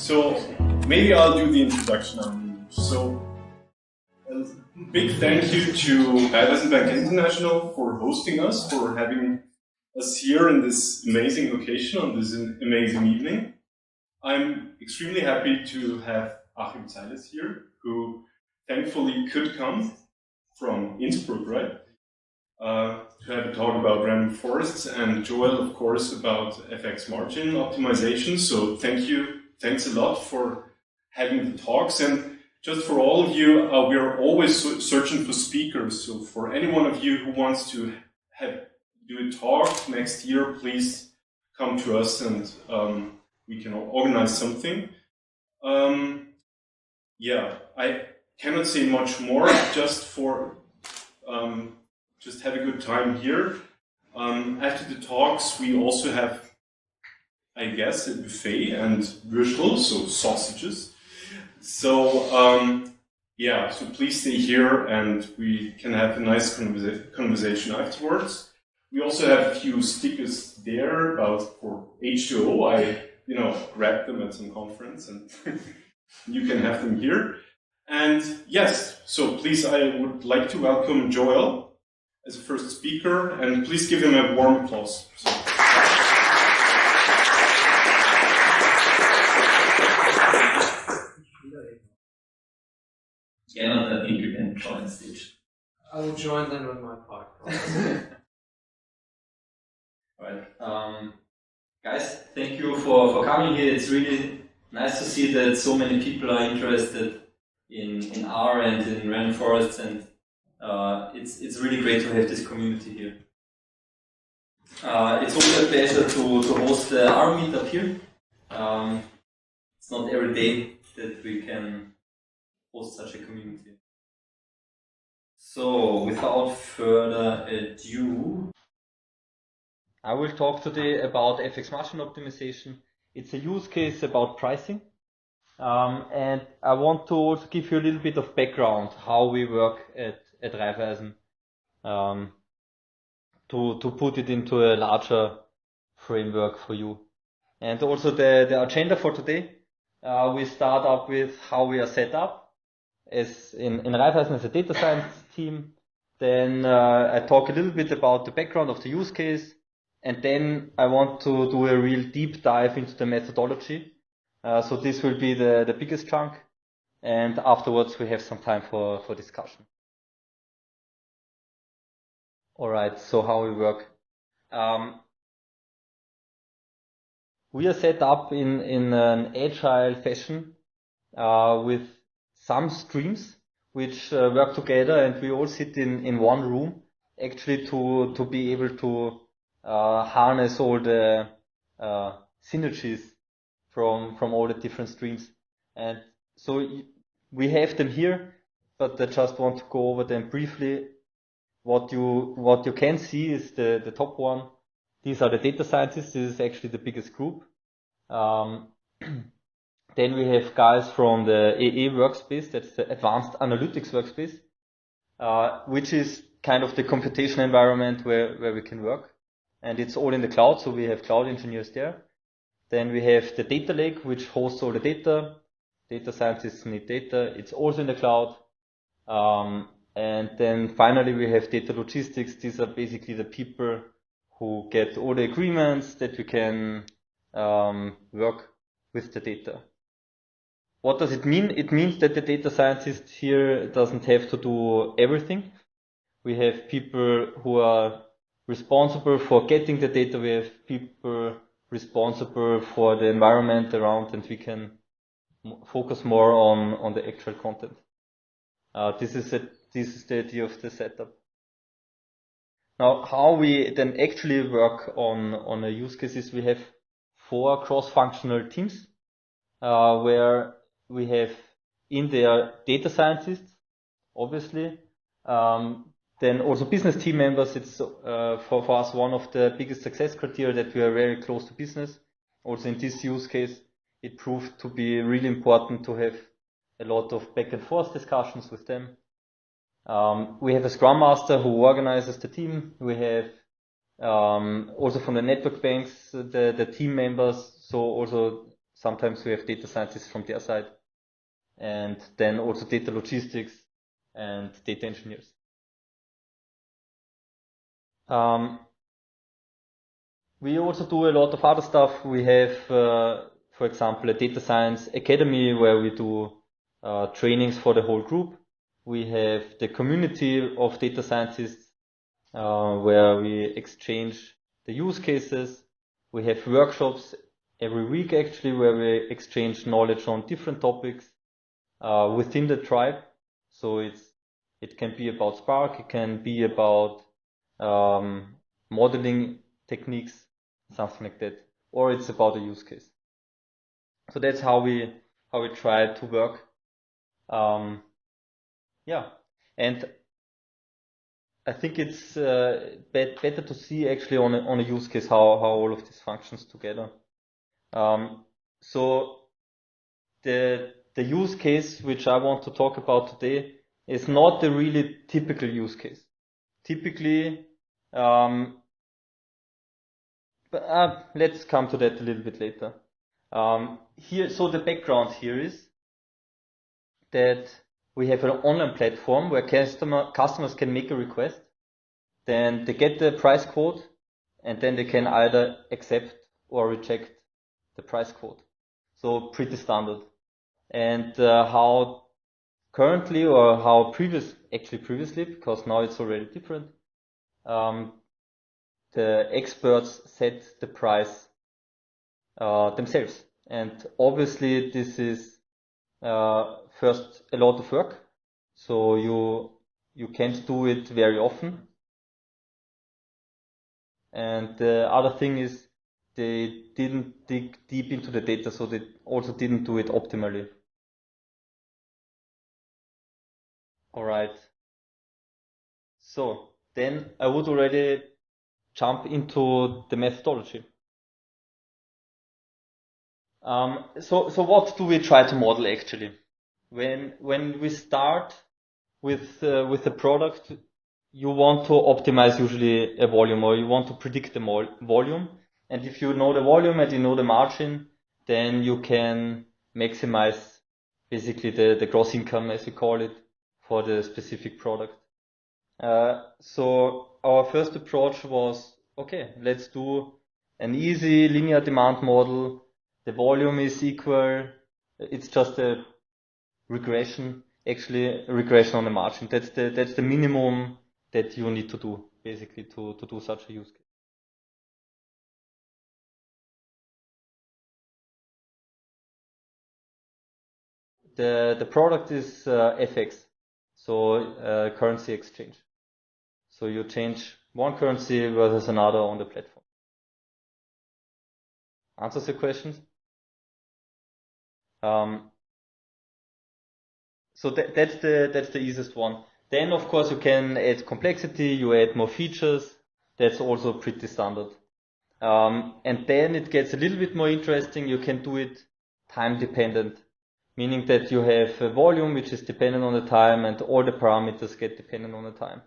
So maybe I'll do the introduction on. So a big thank you to Raiffeisenbank International for hosting us, for having us here in this amazing location on this amazing evening. I'm extremely happy to have Achim Zeiles here, who thankfully could come from Innsbruck, right? To have a talk about random forests, and Joel, of course, about FX margin optimization. So thanks a lot for having the talks. And just for all of you, we are always searching for speakers. So for any one of you who wants to do a talk next year, please come to us and we can organize something. Yeah, I cannot say much more, just have a good time here. After the talks, we also have, I guess, a buffet and Würstel, so sausages. So yeah, so please stay here and we can have a nice conversation afterwards. We also have a few stickers there for H2O. I grabbed them at some conference and you can have them here. And yes, so please, I would like to welcome Joel as a first speaker, and please give him a warm applause. Gernot, I think you can join the stage. I will join them on my part. Alright. Guys, thank you for coming here. It's really nice to see that so many people are interested in R and in random forests, and it's really great to have this community here. It's also a pleasure to host the R Meetup here. It's not every day that we can host such a community. So, without further ado, I will talk today about FX margin optimization. It's a use case about pricing. And I want to also give you a little bit of background how we work at Raiffeisen, to put it into a larger framework for you. And also the agenda for today, we start up with how we are set up as in Raiffeisen as a data science team. Then I talk a little bit about the background of the use case, and then I want to do a real deep dive into the methodology. So this will be the biggest chunk, and afterwards we have some time for discussion. Alright, so how we work. We are set up in an agile fashion with some streams which work together, and we all sit in one room actually to be able to harness all the synergies from all the different streams. And so we have them here, but I just want to go over them briefly. What you can see is the top one. These are the data scientists. This is actually the biggest group. Then we have guys from the AA workspace, that's the advanced analytics workspace, which is kind of the computation environment where we can work. And it's all in the cloud, so we have cloud engineers there. Then we have the data lake, which hosts all the data. Data scientists need data. It's also in the cloud. And then finally we have data logistics. These are basically the people who get all the agreements that we can work with the data. What does it mean? It means that the data scientist here doesn't have to do everything. We have people who are responsible for getting the data. We have people responsible for the environment around, and we can focus more on the actual content. This is the idea of the setup. Now, how we then actually work on a use case is we have 4 cross-functional teams, where we have in there data scientists, obviously, then also business team members. It's for us one of the biggest success criteria that we are very close to business. Also in this use case, it proved to be really important to have a lot of back and forth discussions with them. We have a Scrum Master who organizes the team. We have also from the network banks the team members, so also sometimes we have data scientists from their side, and then also data logistics and data engineers. We also do a lot of other stuff. We have, for example, a data science academy where we do trainings for the whole group. We have the community of data scientists where we exchange the use cases. We have workshops every week actually where we exchange knowledge on different topics within the tribe. So it can be about Spark, it can be about modeling techniques, something like that, or it's about a use case. So that's how we try to work. Yeah, and I think it's better to see actually on a use case how all of this functions together. So the use case which I want to talk about today is not the really typical use case. Typically, but let's come to that a little bit later. Here, so the background here is that we have an online platform where customers can make a request, then they get the price quote, and then they can either accept or reject the price quote. So pretty standard. And how currently, or how previously, because now it's already different, the experts set the price themselves. And obviously this is first a lot of work, so you can't do it very often. And the other thing is they didn't dig deep into the data, so they also didn't do it optimally. Alright, so then I would already jump into the methodology. So what do we try to model actually? When we start with the product, you want to optimize usually a volume, or you want to predict the volume. And if you know the volume and you know the margin, then you can maximize basically the gross income, as we call it, for the specific product. So our first approach was, okay, let's do an easy linear demand model. The volume is equal. It's just a regression, actually a regression on the margin. That's the minimum that you need to do basically to do such a use case. The product is FX, so currency exchange. So you change one currency versus another on the platform. Answers your questions? So that's the easiest one. Then of course you can add complexity, you add more features. That's also pretty standard. And then it gets a little bit more interesting. You can do it time dependent, meaning that you have a volume which is dependent on the time, and all the parameters get dependent on the time.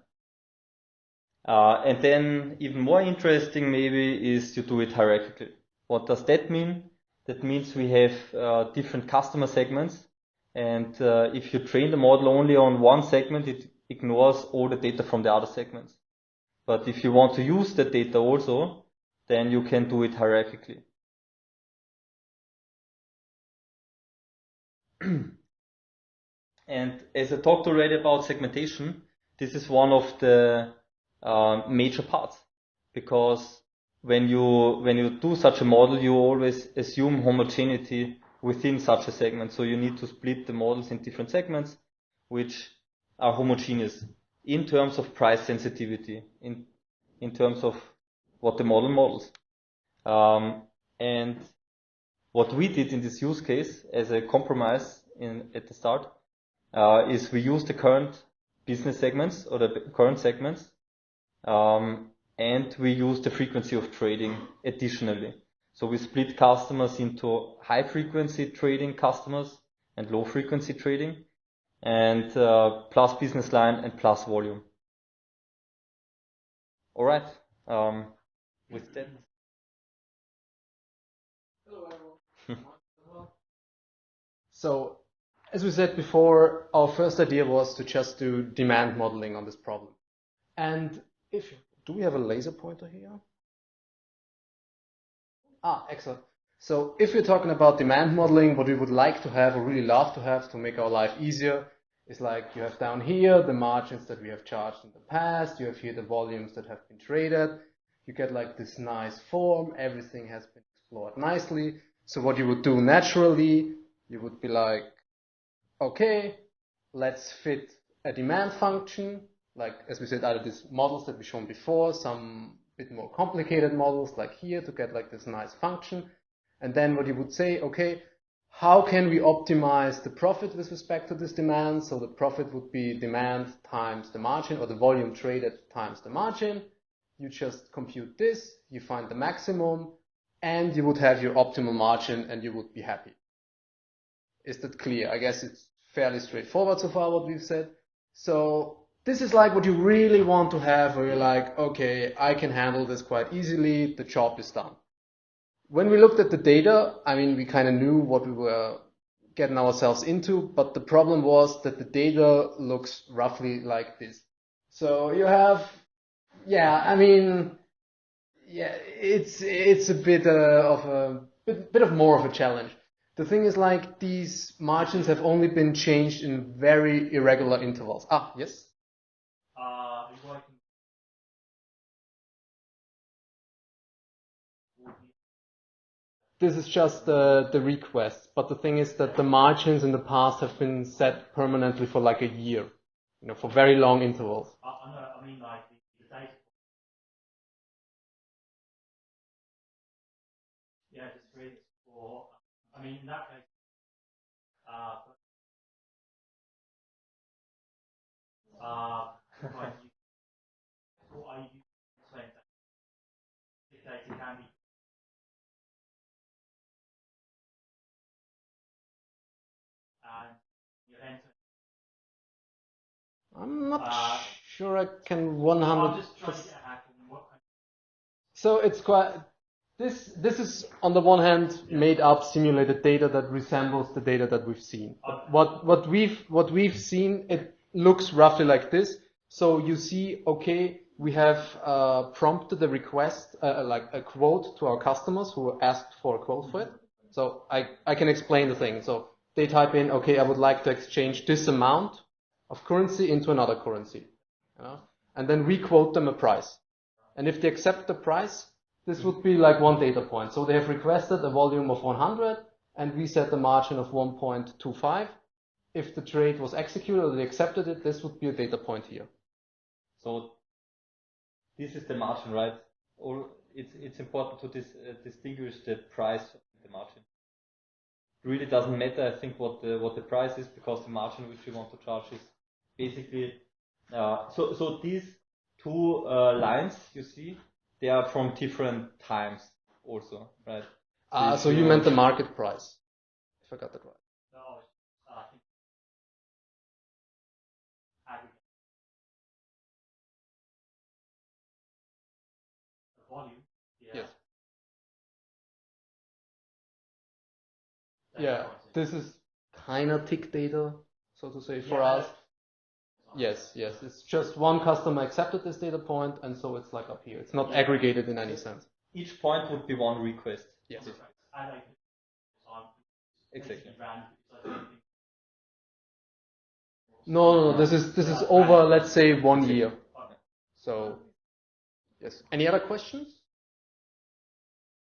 And then even more interesting maybe is you do it hierarchically. What does that mean? That means we have different customer segments, and if you train the model only on one segment, it ignores all the data from the other segments. But if you want to use the data also, then you can do it hierarchically. And as I talked already about segmentation, this is one of the major parts, because when you do such a model, you always assume homogeneity within such a segment. So you need to split the models in different segments which are homogeneous in terms of price sensitivity, in terms of what the model models. And what we did in this use case as a compromise at the start is we used the current business segments, or the current segments, and we used the frequency of trading additionally. So we split customers into high frequency trading customers and low frequency trading, and plus business line and plus volume. All right. With that. Hello everyone. So, as we said before, our first idea was to just do demand modeling on this problem. And do we have a laser pointer here? Ah, excellent. So if we're talking about demand modeling, what we would like to have, or really love to have to make our life easier, is like you have down here the margins that we have charged in the past, you have here the volumes that have been traded, you get like this nice form, everything has been explored nicely. So what you would do naturally, you would be like, okay, let's fit a demand function, like as we said, either these models that we've shown before, some bit more complicated models like here to get like this nice function. And then what you would say, okay, how can we optimize the profit with respect to this demand? So the profit would be demand times the margin, or the volume traded times the margin. You just compute this, you find the maximum, and you would have your optimal margin and you would be happy. Is that clear? I guess it's fairly straightforward so far what we've said. So this is like what you really want to have, where you're like, okay, I can handle this quite easily, the job is done. When we looked at the data, I mean, we kind of knew what we were getting ourselves into, but the problem was that the data looks roughly like this. So you have, it's a bit of more of a challenge. The thing is, like, these margins have only been changed in very irregular intervals. Ah, yes? This is just the request, but the thing is that the margins in the past have been set permanently for like a year, for very long intervals. I mean, like the data. Yeah, just read it for. I mean, in that case, what are you saying? If data can be. And you enter. I'm not sure I can 100%. I'm just trying to get a hack on what. So it's quite. This is on the one hand made up simulated data that resembles the data that we've seen. What we've seen, it looks roughly like this. So you see, okay, we have prompted a request, like a quote to our customers who asked for a quote for it. So I can explain the thing. So they type in, okay, I would like to exchange this amount of currency into another currency, and then we quote them a price. And if they accept the price, this would be like one data point. So they have requested a volume of 100, and we set the margin of 1.25. If the trade was executed or they accepted it, this would be a data point here. So this is the margin, right? Or it's important to distinguish the price and the margin. It really doesn't matter, I think, what the price is, because the margin which you want to charge is basically. So these two lines you see, they are from different times also, right? So you meant the market price, if I got that right. No, I think the volume. Yes. Yeah, this is kind of tick data, so to say, for us. Yes, it's just one customer accepted this data point, and so it's like up here. It's not aggregated in any sense. Each point would be one request. Yes. Exactly. No, this is over, let's say, 1 year. So, yes. Any other questions?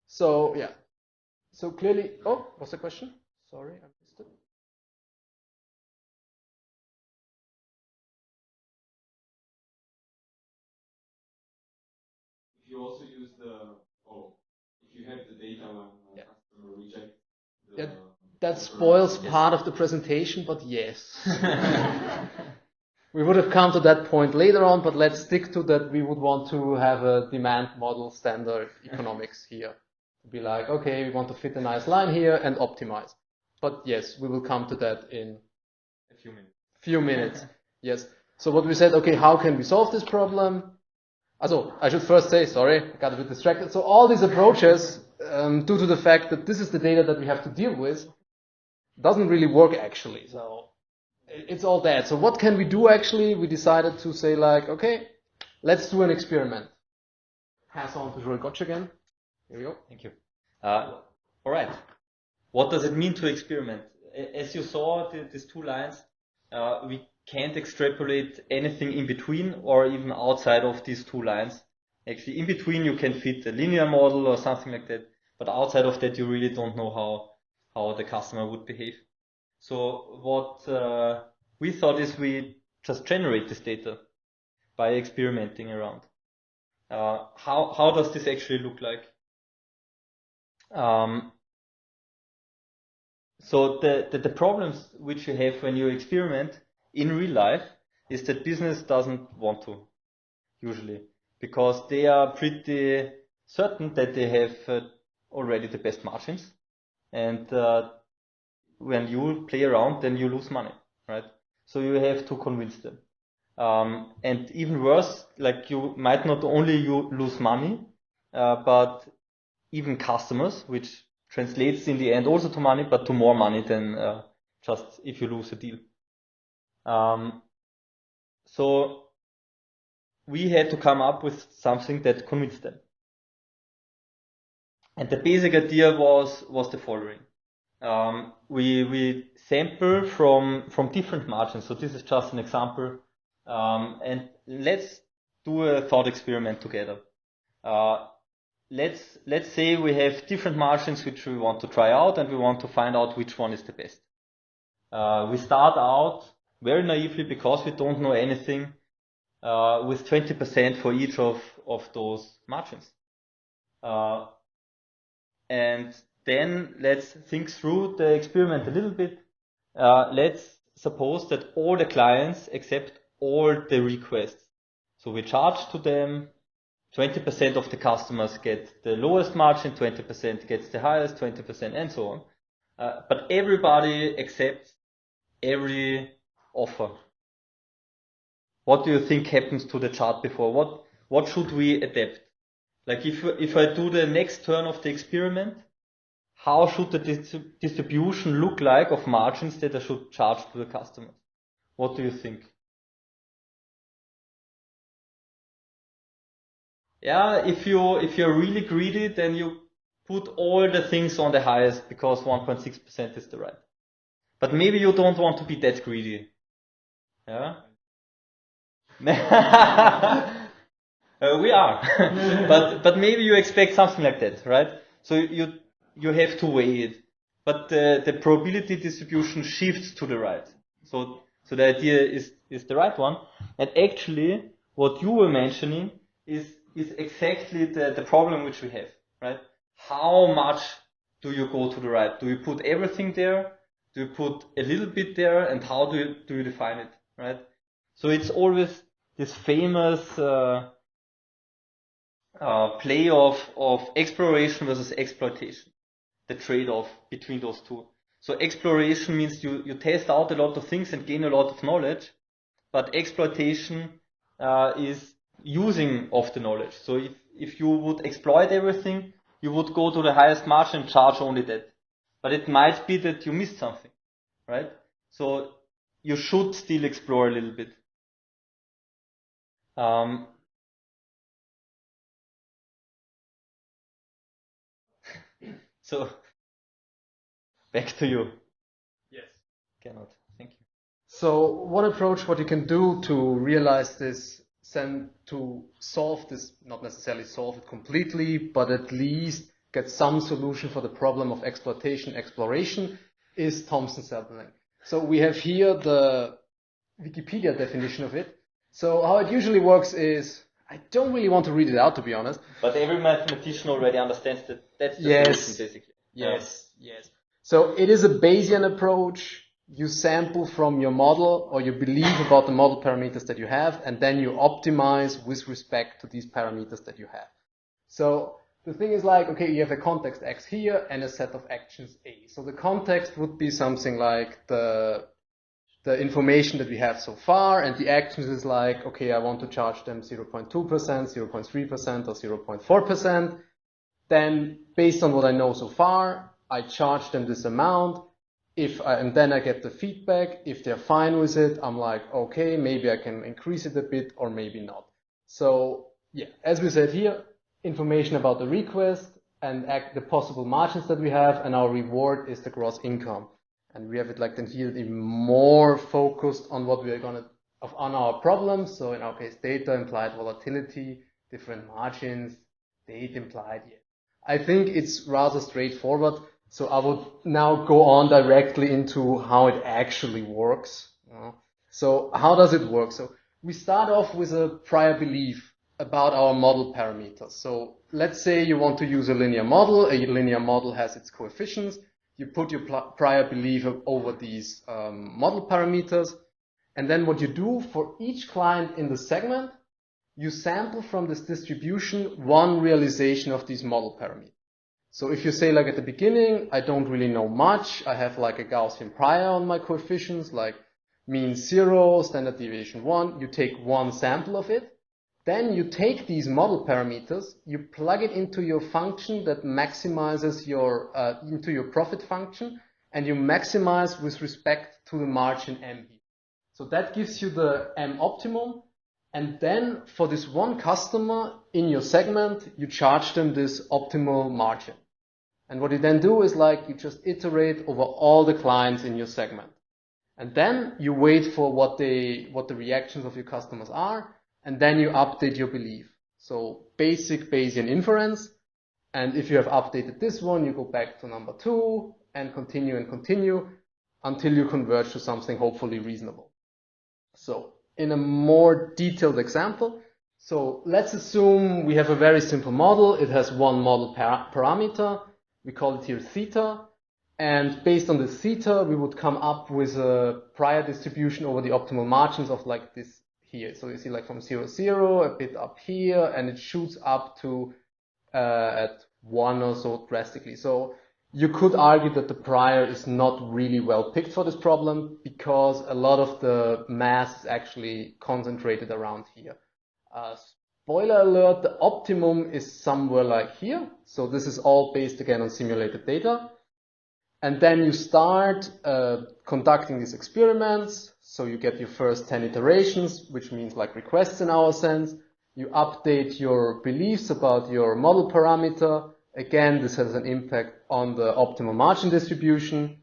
So, yeah. So clearly, what's the question? Sorry, I missed it. If you also use if you have the data when a customer rejects the. That spoils part of the presentation, but yes. We would have come to that point later on, but let's stick to that. We would want to have a demand model standard economics here. To be like, okay, we want to fit a nice line here and optimize. But yes, we will come to that in a few minutes. Few minutes. Yes. So what we said, okay, how can we solve this problem? Also, I should first say, sorry, I got a bit distracted. So all these approaches, due to the fact that this is the data that we have to deal with, doesn't really work actually. So it's all that. So what can we do actually? We decided to say like, okay, let's do an experiment. Pass on to Gotsch again. Here we go. Thank you. All right. What does it mean to experiment? As you saw, these two lines, we can't extrapolate anything in between or even outside of these two lines. Actually, in between you can fit a linear model or something like that, but outside of that you really don't know how the customer would behave. So what we thought is we just generate this data by experimenting around. How does this actually look like? So the problems which you have when you experiment in real life is that business doesn't want to, usually, because they are pretty certain that they have already the best margins, and when you play around, then you lose money, right? So you have to convince them. And even worse, like you might not only you lose money, but even customers, which translates in the end also to money, but to more money than just if you lose a deal. So we had to come up with something that convinced them. And the basic idea was the following. We sample from different margins. So this is just an example. And let's do a thought experiment together. Let's say we have different margins which we want to try out, and we want to find out which one is the best. We start out very naively, because we don't know anything, with 20% for each of those margins. And then let's think through the experiment a little bit. Let's suppose that all the clients accept all the requests. So we charge to them, 20% of the customers get the lowest margin, 20% gets the highest, 20% and so on. But everybody accepts every offer. What do you think happens to the chart before? What should we adapt? Like if I do the next turn of the experiment, how should the distribution look like of margins that I should charge to the customers? What do you think? Yeah, if you're really greedy, then you put all the things on the highest, because 1.6% is the right. But maybe you don't want to be that greedy. Yeah? We are. but maybe you expect something like that, right? So you have to weigh it. But the probability distribution shifts to the right. So the idea is the right one. And actually, what you were mentioning is exactly the problem which we have, right? How much do you go to the right? Do you put everything there? Do you put a little bit there? And how do you define it, right? So it's always this famous play of exploration versus exploitation, the trade-off between those two. So exploration means you test out a lot of things and gain a lot of knowledge, but exploitation is using of the knowledge. So if you would exploit everything, you would go to the highest margin and charge only that. But it might be that you missed something, right? So you should still explore a little bit. So back to you. Yes. Gernot, thank you. So one approach, what you can do to realize this, to solve this, not necessarily solve it completely, but at least get some solution for the problem of exploration, is Thompson sampling. So we have here the Wikipedia definition of it. So how it usually works is, I don't really want to read it out, to be honest. But every mathematician already understands that that's the solution, basically. Yes. So it is a Bayesian approach. You sample from your model, or you believe about the model parameters that you have, and then you optimize with respect to these parameters that you have. So the thing is like, okay, you have a context X here and a set of actions A. So the context would be something like the information that we have so far, and the actions is like, okay, I want to charge them 0.2%, 0.3%, or 0.4%. Then, based on what I know so far, I charge them this amount, and then I get the feedback. If they're fine with it, I'm like, okay, maybe I can increase it a bit or maybe not. So yeah, as we said here, information about the request and the possible margins that we have, and our reward is the gross income. And we have it like then here even more focused on what we are going to, on our problems. So in our case, data implied volatility, different margins, date implied. Yeah. I think it's rather straightforward. So I would now go on directly into how it actually works. So how does it work? So we start off with a prior belief about our model parameters. So let's say you want to use a linear model. A linear model has its coefficients. You put your prior belief over these model parameters. And then what you do for each client in the segment, you sample from this distribution one realization of these model parameters. So if you say like at the beginning, I don't really know much, I have like a Gaussian prior on my coefficients, like mean 0, standard deviation 1, you take one sample of it, then you take these model parameters, you plug it into your function that maximizes into your profit function, and you maximize with respect to the margin M. So that gives you the M optimum. And then for this one customer in your segment, you charge them this optimal margin. And what you then do is like you just iterate over all the clients in your segment. And then you wait for what the reactions of your customers are, and then you update your belief. So basic Bayesian inference. And if you have updated this one, you go back to number 2 and continue until you converge to something hopefully reasonable. So in a more detailed example, so let's assume we have a very simple model. It has one model parameter. We call it here theta. And based on this theta, we would come up with a prior distribution over the optimal margins of like this here. So you see like from 0, 0, a bit up here, and it shoots up to at 1 or so drastically. So you could argue that the prior is not really well picked for this problem because a lot of the mass is actually concentrated around here. Spoiler alert, the optimum is somewhere like here. So this is all based again on simulated data. And then you start conducting these experiments. So you get your first 10 iterations, which means like requests in our sense. You update your beliefs about your model parameter. Again, this has an impact on the optimal margin distribution.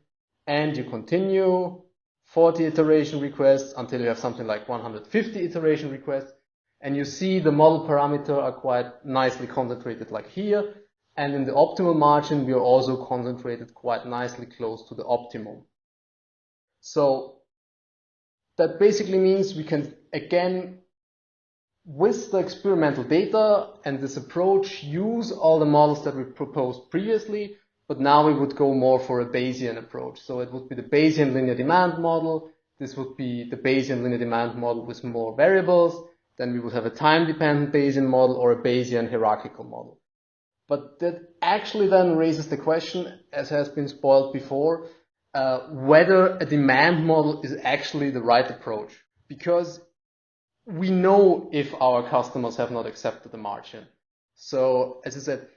And you continue 40 iteration requests until you have something like 150 iteration requests. And you see the model parameter are quite nicely concentrated like here. And in the optimal margin, we are also concentrated quite nicely close to the optimum. So that basically means we can, again, with the experimental data and this approach, use all the models that we proposed previously, but now we would go more for a Bayesian approach. So it would be the Bayesian linear demand model. This would be the Bayesian linear demand model with more variables. Then we would have a time-dependent Bayesian model or a Bayesian hierarchical model. But that actually then raises the question, as has been spoiled before, whether a demand model is actually the right approach. Because we know if our customers have not accepted the margin. So, as I said,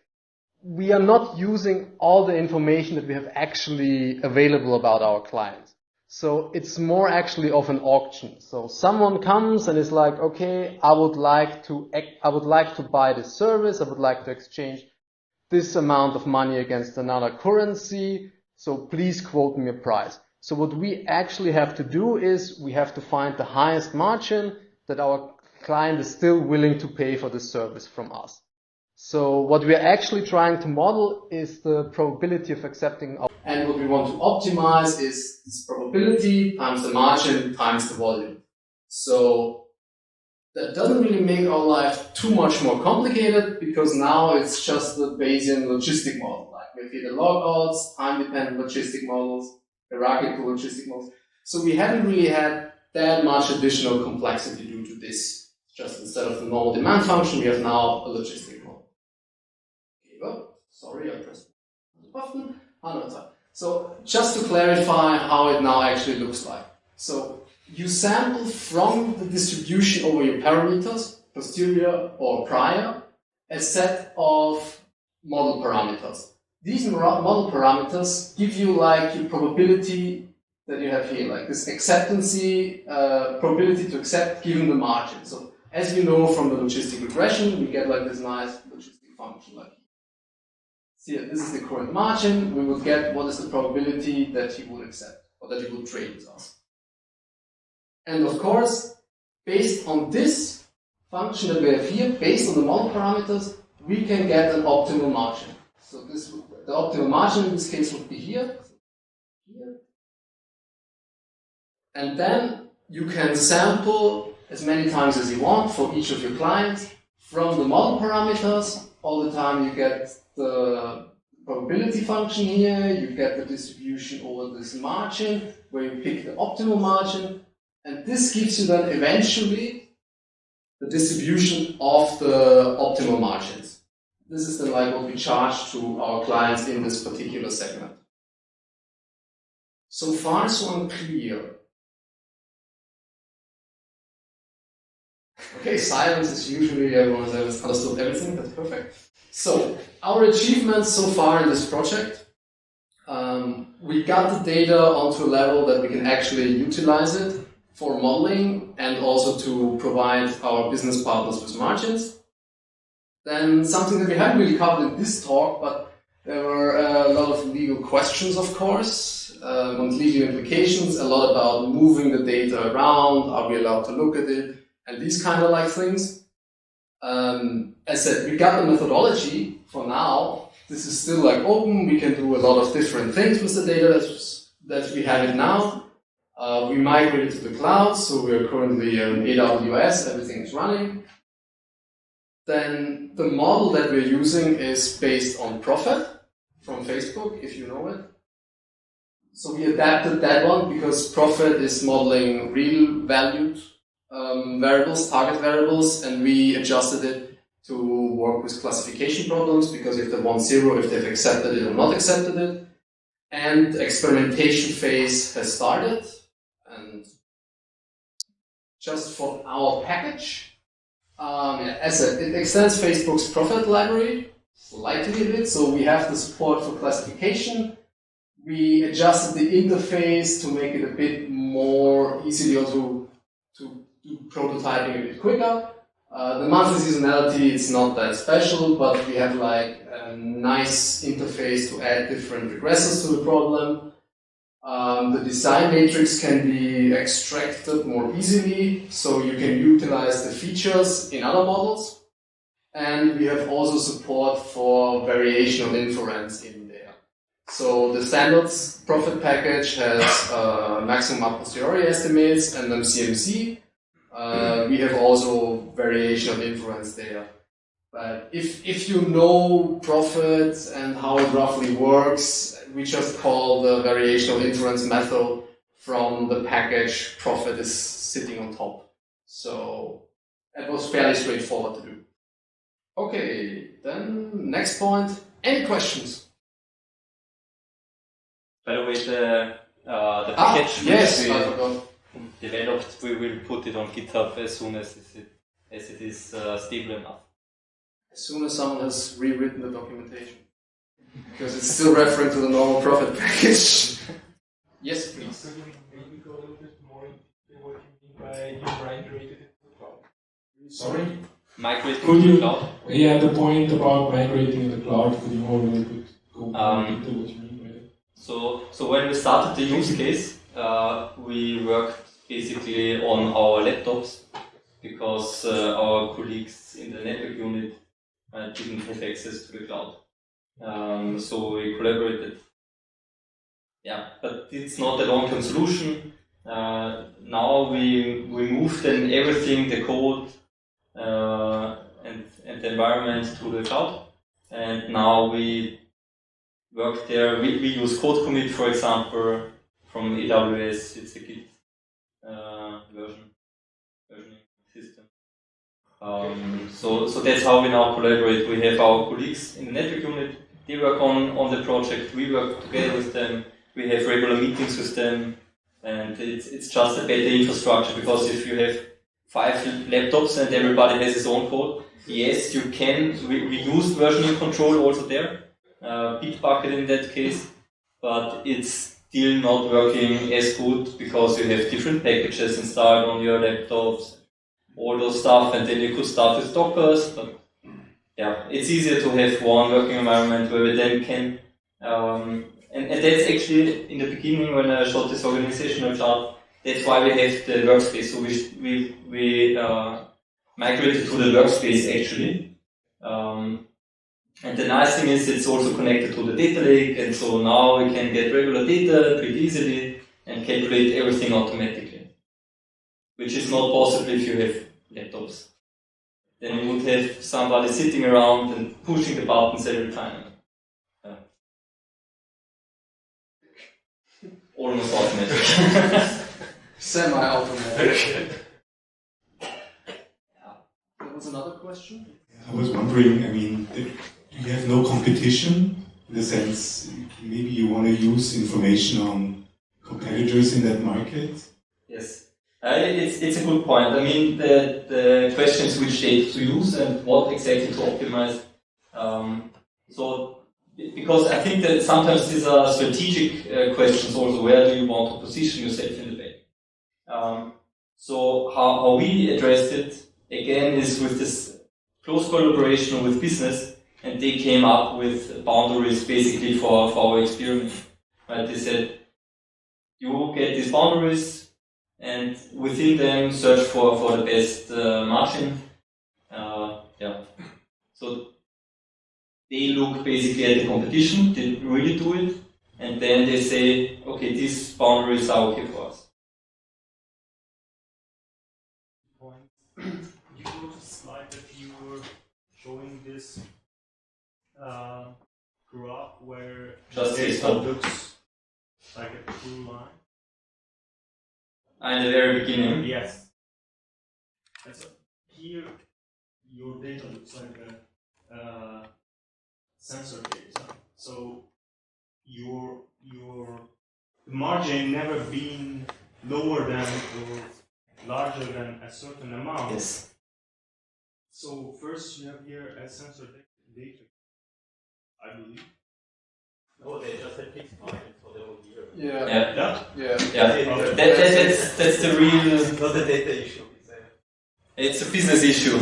we are not using all the information that we have actually available about our clients. So it's more actually of an auction. So someone comes and is like, okay, I would like to buy this service. I would like to exchange this amount of money against another currency. So please quote me a price. So what we actually have to do is we have to find the highest margin that our client is still willing to pay for this service from us. So what we are actually trying to model is the probability of accepting. And what we want to optimize is this probability times the margin times the volume. So that doesn't really make our life too much more complicated because now it's just the Bayesian logistic model. Like we have here the log odds, time-dependent logistic models, hierarchical logistic models. So we haven't really had that much additional complexity due to this. Just instead of the normal demand function, we have now a logistic model. Okay, well, sorry, I pressed the button. Oh, no, it's fine. So just to clarify how it now actually looks like. So you sample from the distribution over your parameters, posterior or prior, a set of model parameters. these model parameters give you like your probability that you have here, like this acceptancy, probability to accept given the margin. So as you know from the logistic regression, we get like this nice logistic function like here. So this is the current margin. We would get what is the probability that he would accept or that he would trade with us. And of course, based on this function that we have here, based on the model parameters, we can get an optimal margin. So this, the optimal margin in this case would be here. And then you can sample as many times as you want for each of your clients from the model parameters. All the time you get the probability function here, you get the distribution over this margin, where you pick the optimal margin, and this gives you then eventually the distribution of the optimal margins. This is then like what we charge to our clients in this particular segment. So far, so unclear. Okay, silence is usually everyone has understood everything, that's perfect. So, our achievements so far in this project, we got the data onto a level that we can actually utilize it for modeling and also to provide our business partners with margins. Then something that we haven't really covered in this talk, but there were a lot of legal questions, of course, on legal implications, a lot about moving the data around, are we allowed to look at it, and these kind of like things. As said, we got the methodology for now. This is still like open. We can do a lot of different things with the data that we have it now. We migrated to the cloud, so we're currently in AWS, everything is running. Then the model that we're using is based on Profit from Facebook, if you know it. So we adapted that one because Profit is modeling real valued variables, target variables, and we adjusted it to work with classification problems because if they want 0, if they've accepted it or not accepted it. And the experimentation phase has started. And just for our package, as I said, it extends Facebook's Profit library slightly a bit, so we have the support for classification. We adjusted the interface to make it a bit more easily or to do prototyping a bit quicker. The monthly seasonality, it's not that special, but we have like a nice interface to add different regressors to the problem. The design matrix can be extracted more easily, so you can utilize the features in other models. And we have also support for variational inference in there. So the standards Profit package has maximum a posteriori estimates and then CMC. We have also variational inference there. But if you know Profit and how it roughly works, we just call the variational inference method from the package Profit is sitting on top. So it was fairly straightforward to do. Okay, then next point. Any questions? By the way, the package yes, which I forgot. we developed, we will put it on GitHub as soon as it is stable enough. As soon as someone has rewritten the documentation. Because it's still referring to the normal Profit package. Yes, please. Could you maybe go a little bit more into what you mean by you migrated it to the cloud? Sorry? Migrating Could to you- the cloud? Yeah, the point about migrating in the cloud, could you more a little bit go into what you mean by that? So when we started the use case, we worked basically on our laptops because our colleagues in the network unit didn't have access to the cloud. So we collaborated. Yeah, but it's not a long-term solution. Now we moved then everything, the code and the environment to the cloud. And now we work there. We use code commit, for example, from AWS. It's a Git versioning system. So that's how we now collaborate. We have our colleagues in the network unit. They work on the project. We work together with them. We have regular meetings with them, and it's just a better infrastructure because if you have 5 laptops and everybody has his own code, yes, you can. We use versioning control also there. Bitbucket in that case, but it's still not working as good because you have different packages installed on your laptops, all those stuff, and then you could start with Dockers, but yeah, it's easier to have one working environment where we then can, and that's actually in the beginning when I showed this organizational chart, that's why we have the workspace. So we migrated to the workspace actually. And the nice thing is it's also connected to the data lake, and so now we can get regular data pretty easily and calculate everything automatically, which is not possible if you have laptops. Then you would have somebody sitting around and pushing the buttons every time. Yeah. Almost automatic. Semi-automatic. There was another question? I was wondering, I mean, you have no competition in the sense maybe you want to use information on competitors in that market? Yes, it's a good point. I mean, the question is which data to use and what exactly to optimize. So, because I think that sometimes these are strategic questions also, where do you want to position yourself in the bank? So how we addressed it, again, is with this close collaboration with business, and they came up with boundaries basically for our experiment. Right? They said, you get these boundaries, and within them search for the best margin. Yeah. So they look basically at the competition, they really do it, and then they say, okay, these boundaries are okay for us. You wrote a slide that you were showing this graph where Just data looks like a true line. In the very beginning. Yes. And so here your data looks like a sensor data. So your margin never been lower than or larger than a certain amount. Yes. So first you have here a sensor data, I believe. No, they just had fixed margin for the whole year. Yeah. Okay. That's the real. It's not a data issue. It's a business issue.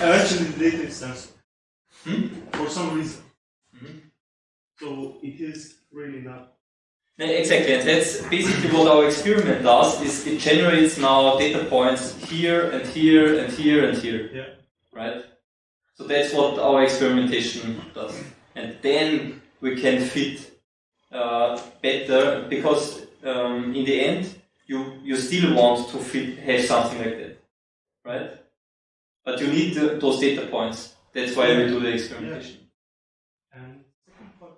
Actually, the data is sensor. For some reason. So it is really not. Exactly, and that's basically what our experiment does, is it generates now data points here and here and here and here. Yeah. Right? So that's what our experimentation does. And then we can fit better, because in the end you still want to have something like that. Right? But you need those data points. That's why we do the experimentation. Yeah. And second part,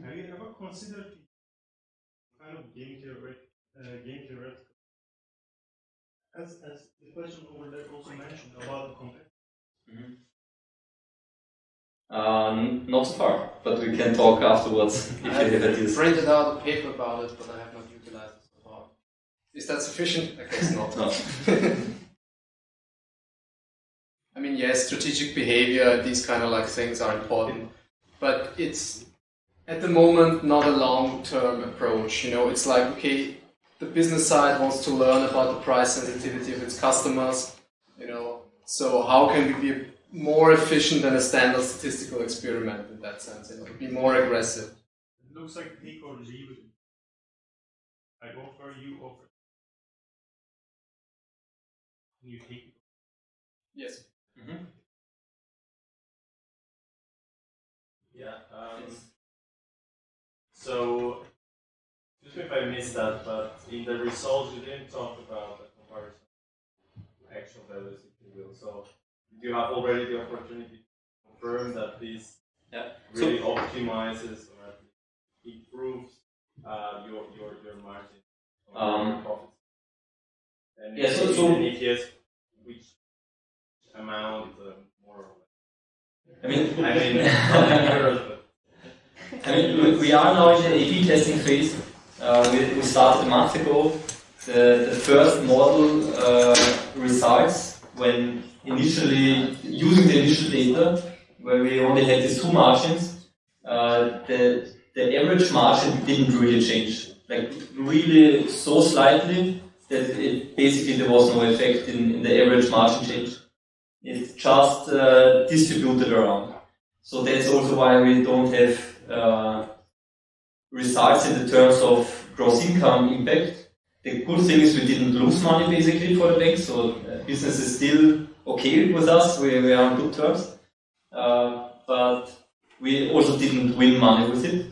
have you ever considered kind of game theoretical? As the question over there also mentioned about the competitors. Not so far, but we can talk afterwards if you have ideas. I printed out a paper about it, but I have not utilized it so far. Is that sufficient? I guess not. No. I mean, yes, strategic behavior, these kind of like things are important, but it's at the moment not a long-term approach. You know, it's like, okay, the business side wants to learn about the price sensitivity of its customers, you know, so how can we be more efficient than a standard statistical experiment in that sense, you know, be more aggressive. It looks like take or leave it. I offer, you offer. You take it. Yes. Yeah. So, just if I missed that, but in the results you didn't talk about the comparison to actual values, if you will. So, do you have already the opportunity to confirm that this really optimizes or improves your margin or profits? And if yes, which amount more or less? I mean, we are now in the A/B testing phase. We started a month ago. The first model results when initially using the initial data where we only had these two margins, the average margin didn't really change. Like really so slightly that it basically there was no effect in the average margin change. It just distributed around. So that's also why we don't have results in the terms of gross income impact. The good thing is we didn't lose money basically for the bank, so business is still okay with us, we are on good terms. But we also didn't win money with it.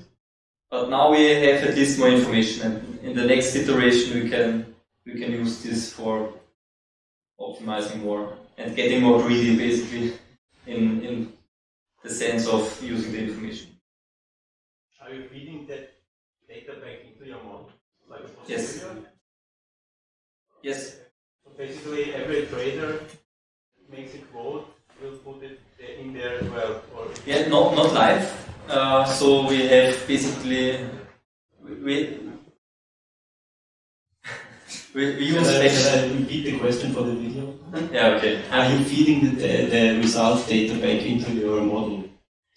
But now we have at least more information, and in the next iteration we can use this for optimizing more and getting more greedy basically in the sense of using the information. Are you feeding that data back into your model? Like a Yes. posterior? Yes. So basically every trader makes a quote, will put it in there as well? Or Yeah, not live. So we have basically we use. Can I repeat the question for the video? Yeah, okay. Are you feeding the result data back into your model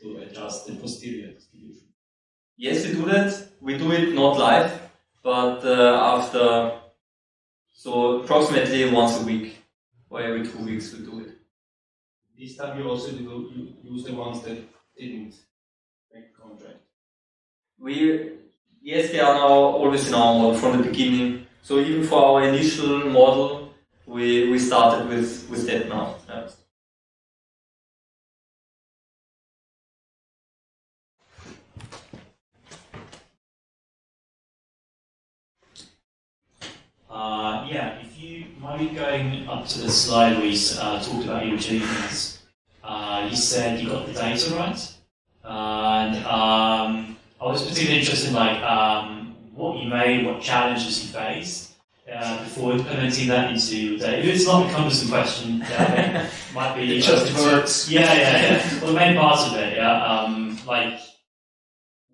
to adjust the posterior distribution? Yes, we do that. We do it not live, but after, so approximately once a week or every 2 weeks we do it. This time you also use the ones that didn't make contract. Yes, they are now always in our model from the beginning. So even for our initial model, we started with that now. Yeah. If you might be going up to the slide where you talked about your achievements. You said you got the data right, and I was particularly interested in what you made, what challenges you faced before implementing that into your data. If it's not a cumbersome question, it might be just words. Yeah. Well, the main parts of it,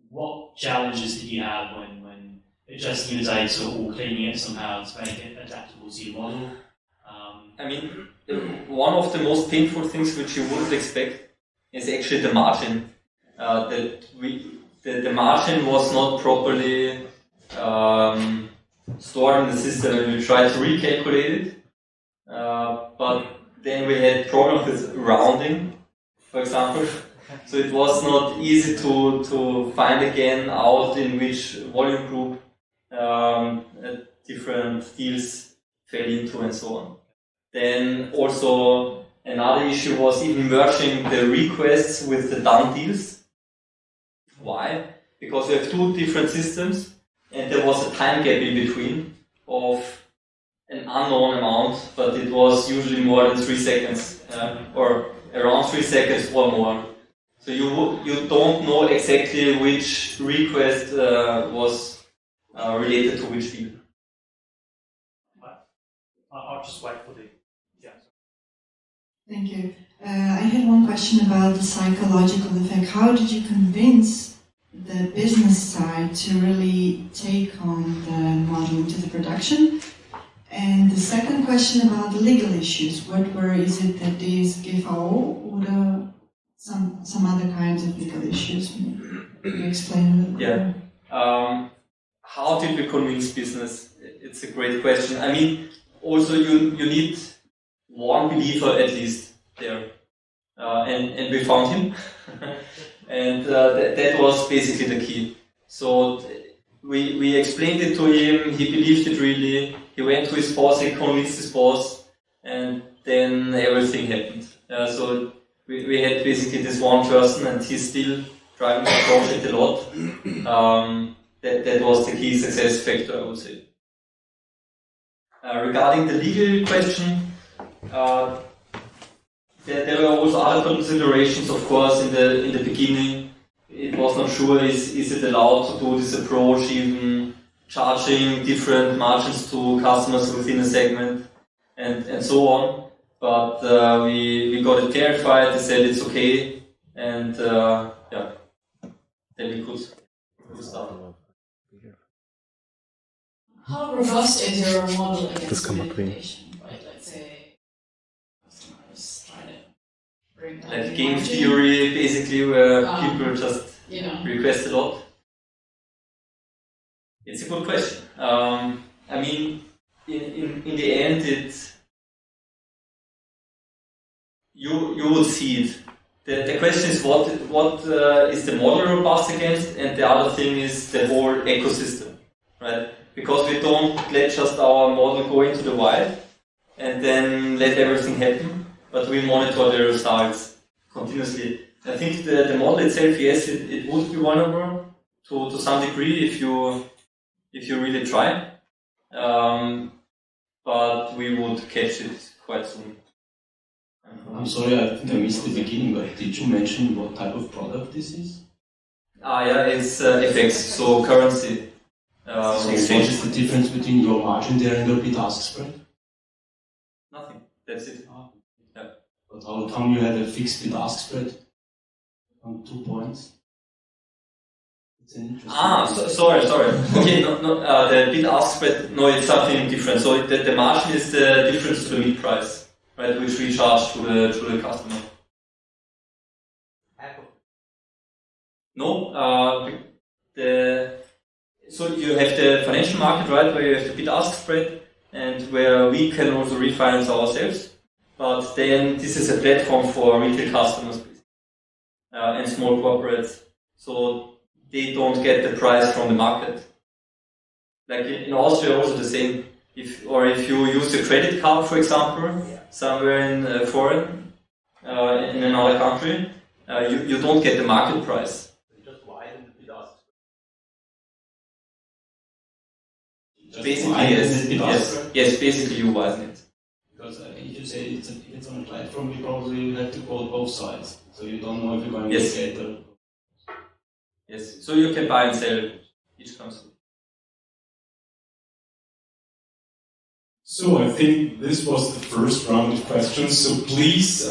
what challenges did you have when adjusting your data or cleaning it somehow to make it adaptable to your model? I mean, one of the most painful things which you wouldn't expect is actually the margin. The margin was not properly stored in the system, and we tried to recalculate it. But then we had problems with rounding, for example. So it was not easy to find again out in which volume group different deals fell into and so on. Then also another issue was even merging the requests with the done deals. Why? Because we have two different systems and there was a time gap in between of an unknown amount, but it was usually more than 3 seconds or around 3 seconds or more. So you don't know exactly which request was related to which deal. I'll just wait for the... Yeah. Thank you. I had one question about the psychological effect. How did you convince the business side to really take on the model into the production? And the second question about the legal issues. Is it that these GVO or some other kinds of legal issues? Can you explain a little bit? Yeah. How did we convince business? It's a great question. I mean, also you need one believer at least there. And we found him. And that was basically the key. So we explained it to him, he believed it really, he went to his boss, he convinced his boss, and then everything happened. So we had basically this one person and he's still driving the project a lot. That was the key success factor, I would say. Regarding the legal question, there were also other considerations, of course, in the beginning. It was not sure, is it allowed to do this approach, even charging different margins to customers within a segment, and so on. But we got it clarified, they said it's okay, and then we could start. How robust is your model against manipulation? Right, let's say customers try to bring that like game theory, basically, where people just request a lot? It's a good question. I mean, in the end, you would see it. The question is what is the model robust against, and the other thing is the whole ecosystem, right? Because we don't let just our model go into the wild and then let everything happen, but we monitor the results continuously. I think the model itself, yes, it would be vulnerable to some degree if you really try, but we would catch it quite soon. I'm sorry, I think I missed the beginning, but did you mention what type of product this is? Yeah, it's FX, so currency. So what is the difference between your margin there and your bid-ask spread? Nothing, that's it. Yeah. But how come you had a fixed bid-ask spread on 2 points? It's an interesting sorry. Okay, no, the bid-ask spread, no, it's something different. So the margin is the difference to the mid price, right, which we charge to the customer. No, so you have the financial market, right, where you have the bid-ask spread, and where we can also refinance ourselves. But then this is a platform for retail customers and small corporates, so they don't get the price from the market. Like in Austria, also the same. If you use a credit card, for example, somewhere in foreign, in another country, you don't get the market price. Basically, yes, basically you widen it. Because if you say it's on a platform, you probably have to quote both sides. So you don't know if you're going to get the... Yes, so you can buy and sell each console. So I think this was the first round of questions, so please...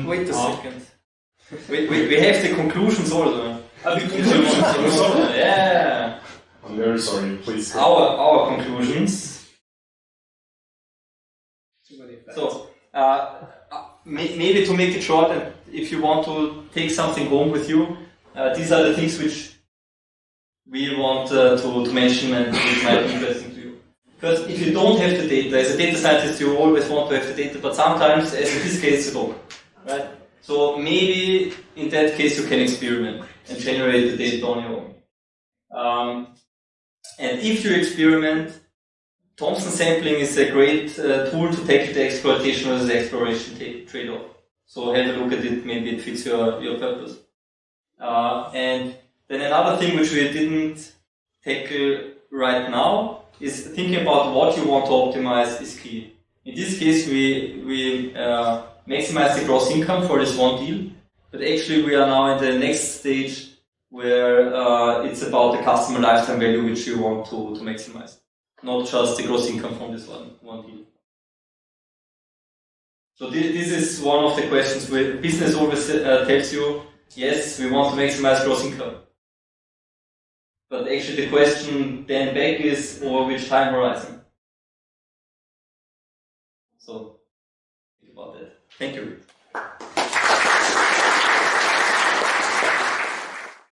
wait a second. We have the conclusions also. The conclusions also? Yeah. I'm very sorry, please. Our conclusions. So, maybe to make it short, and if you want to take something home with you, these are the things which we want to mention and which might be interesting to you. Because if you don't have the data, as a data scientist, you always want to have the data, but sometimes, as in this case, you don't. Right? So maybe in that case you can experiment and generate the data on your own. And if you experiment, Thompson sampling is a great tool to tackle the exploitation versus exploration trade-off. So have a look at it, maybe it fits your purpose. And then another thing which we didn't tackle right now is thinking about what you want to optimize is key. In this case, we maximize the gross income for this one deal, but actually we are now in the next stage where it's about the customer lifetime value which you want to maximize, not just the gross income from this one deal. So this is one of the questions where business always tells you, yes, we want to maximize gross income. But actually the question then back is, over which time horizon? So think about that. Thank you.